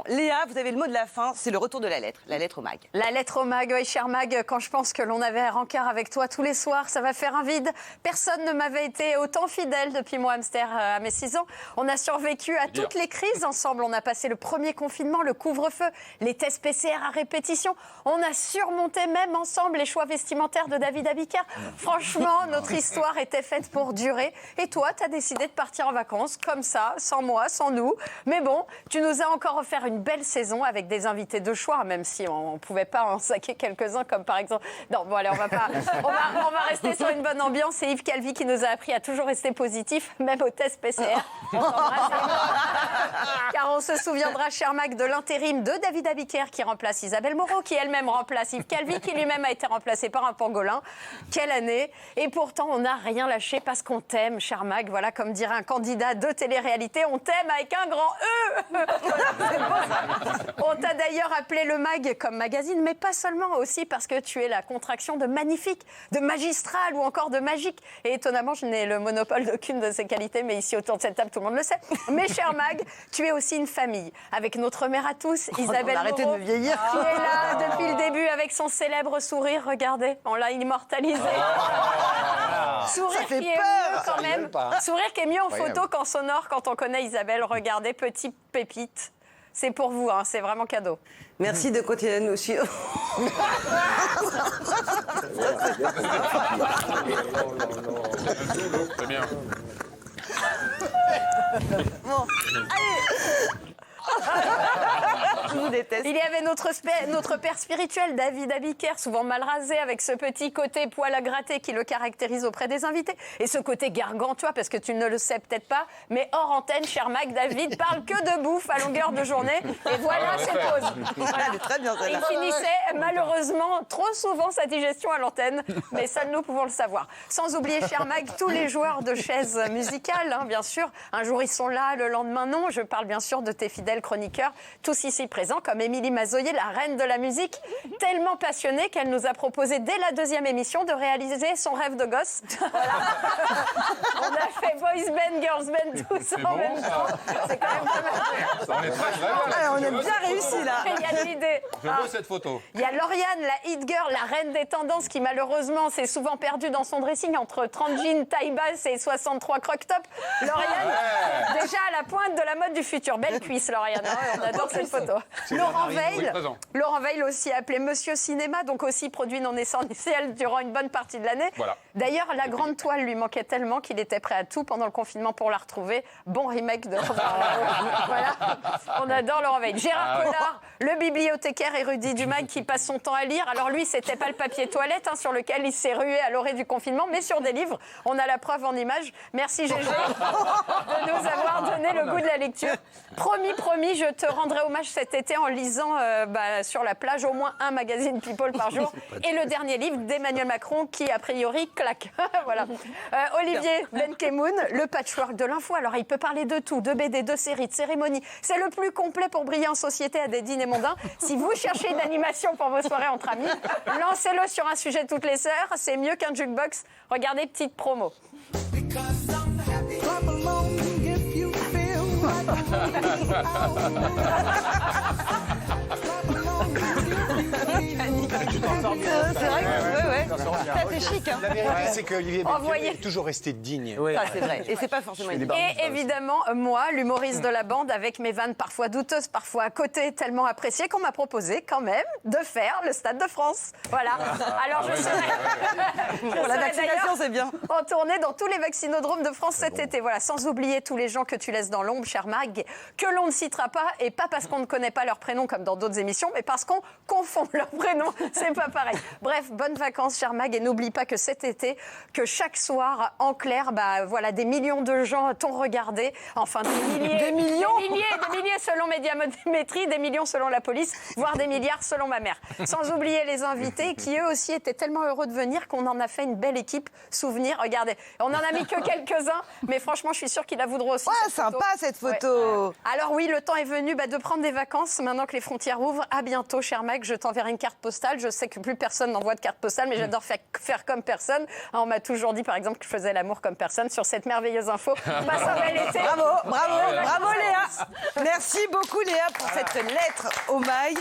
Léa, vous avez le mot de la fin, c'est le retour de la lettre au mag. La lettre au mag, oui, cher mag, quand je pense que l'on avait un rencard avec toi tous les soirs, ça va faire un vide. Personne ne m'avait été autant fidèle depuis mon hamster à mes 6 ans. On a survécu à toutes les crises ensemble. On a passé le premier confinement, le couvre-feu, les tests PCR à répétition. On a surmonté même ensemble les choix vestimentaires de David Abiker. Franchement, notre histoire était faite pour durer. Et toi, tu as décidé de partir en vacances comme ça, sans moi, sans nous. Mais bon, tu nous as encore offert une belle saison avec des invités de choix, même si on ne pouvait pas en saquer quelques-uns, comme par exemple... Non, bon, allez, on va rester sur une bonne ambiance. C'est Yves Calvi qui nous a appris à toujours rester positif, même au test PCR. Car on se souviendra, cher Mac, de l'intérim de David Abiker qui remplace Isabelle Moreau, qui elle-même remplace Yves Calvi, qui lui-même a été remplacé par un pangolin. Quelle année! Et pourtant, on n'a rien lâché parce qu'on t'aime, cher Mac. Voilà, comme dirait un candidat de télé-réalité, on t'aime avec un grand E. On t'a d'ailleurs appelé le MAG comme magazine, mais pas seulement, aussi parce que tu es la contraction de magnifique, de magistral ou encore de magique. Et étonnamment, je n'ai le monopole d'aucune de ces qualités, mais ici autour de cette table, tout le monde le sait. Mais cher Mag, tu es aussi une famille, avec notre mère à tous, Isabelle Moreau, arrêtez de me vieillir. qui est là depuis le début avec son célèbre sourire. Regardez, on l'a immortalisé. Sourire Ça fait qui est peur. mieux quand même. Sourire qui est mieux en photo qu'en sonore quand on connaît Isabelle. Regardez, petite pépite. C'est pour vous, hein, c'est vraiment cadeau. Merci de continuer à nous suivre. C'est bien. Bon, allez. Je vous déteste. Il y avait notre père spirituel, David Abiker, souvent mal rasé, avec ce petit côté poil à gratter qui le caractérise auprès des invités. Et ce côté gargantua, parce que tu ne le sais peut-être pas, mais hors antenne, cher Mac, David parle que de bouffe à longueur de journée. Et voilà ses pauses. Voilà. Elle est très bien, Et celle-là. il finissait malheureusement trop souvent sa digestion à l'antenne, mais ça nous pouvons le savoir. Sans oublier, cher Mag, tous les joueurs de chaises musicales, hein, bien sûr. Un jour ils sont là, le lendemain non. Je parle bien sûr de tes fidèles chroniqueurs, tous ici présents, comme Émilie Mazoyer, la reine de la musique, tellement passionnée qu'elle nous a proposé dès la 2e émission de réaliser son rêve de gosse. Voilà. On a fait boys band, girls band, tous en même temps. C'est quand même pas mal. On est très Ah, on a bien réussi, là. Il y a de l'idée. Je veux cette photo. Il y a Lauriane, la hit girl, la reine des tendances, qui malheureusement s'est souvent perdue dans son dressing entre 30 jeans, taille basse et 63 croque-top. Lauriane, déjà à la pointe de la mode du futur. Belle cuisse, Lauriane. On adore cette photo. Laurent Veil, présent. Laurent Veil aussi appelé Monsieur Cinéma, donc aussi produit non essentiel durant une bonne partie de l'année. Voilà. D'ailleurs, la grande toile lui manquait tellement qu'il était prêt à tout pendant le confinement pour la retrouver. Bon remake de Voilà. On adore Laurent Veil. Gérard Collard, le bibliothécaire érudit du MAG qui passe son temps à lire. Alors lui, c'était pas le papier toilette sur lequel il s'est rué à l'orée du confinement, mais sur des livres. On a la preuve en images. Merci Gégé de nous avoir donné le goût de la lecture. Promis, je te rendrai hommage cet été en lisant sur la plage au moins un magazine People par jour. Et le dernier livre d'Emmanuel Macron qui, a priori, claque. Voilà. Olivier Benkemoun, le patchwork de l'info. Alors, il peut parler de tout, de BD, de séries, de cérémonies. C'est le plus complet pour briller en société à des dîners mondains. Si vous cherchez une animation pour vos soirées entre amis, lancez-le sur un sujet toutes les heures. C'est mieux qu'un jukebox. Regardez, petite promo. C'est vrai que ça fait chic. Hein. La vérité, c'est qu'Olivier Envoyez. Benkemoun est toujours resté digne. Ça, c'est vrai. Et c'est pas forcément évident. Et évidemment, moi, l'humoriste de la bande, avec mes vannes parfois douteuses, parfois à côté, tellement appréciées qu'on m'a proposé quand même de faire le Stade de France. Voilà. Alors je serai... Pour la vaccination, c'est bien. En tournée dans tous les vaccinodromes de France cet été. Voilà, sans oublier tous les gens que tu laisses dans l'ombre, cher Mag, que l'on ne citera pas, et pas parce qu'on ne connaît pas leur prénom comme dans d'autres émissions, mais parce qu'on confond leurs prénoms. C'est pas pareil. Bref, bonnes vacances, cher Mag, et n'oublie pas que cet été, que chaque soir, en clair, voilà, des millions de gens t'ont regardé. Enfin, des milliers. Des millions Des milliers selon Médiamétrie, des millions selon la police, voire des milliards selon ma mère. Sans oublier les invités qui, eux aussi, étaient tellement heureux de venir qu'on en a fait une belle équipe. Souvenir, regardez. On en a mis que quelques-uns, mais franchement, je suis sûre qu'ils la voudront aussi. Ouais, cette photo. sympa cette photo. Ouais. Alors oui, le temps est venu de prendre des vacances maintenant que les frontières ouvrent. À bientôt, cher Mac. Je t'enverrai une carte postale. Je sais que plus personne n'envoie de carte postale, mais j'adore faire faire comme personne. On m'a toujours dit, par exemple, que je faisais l'amour comme personne. Sur cette merveilleuse info, passe un bel été. Bravo Léa. Merci beaucoup Léa pour cette lettre au mail.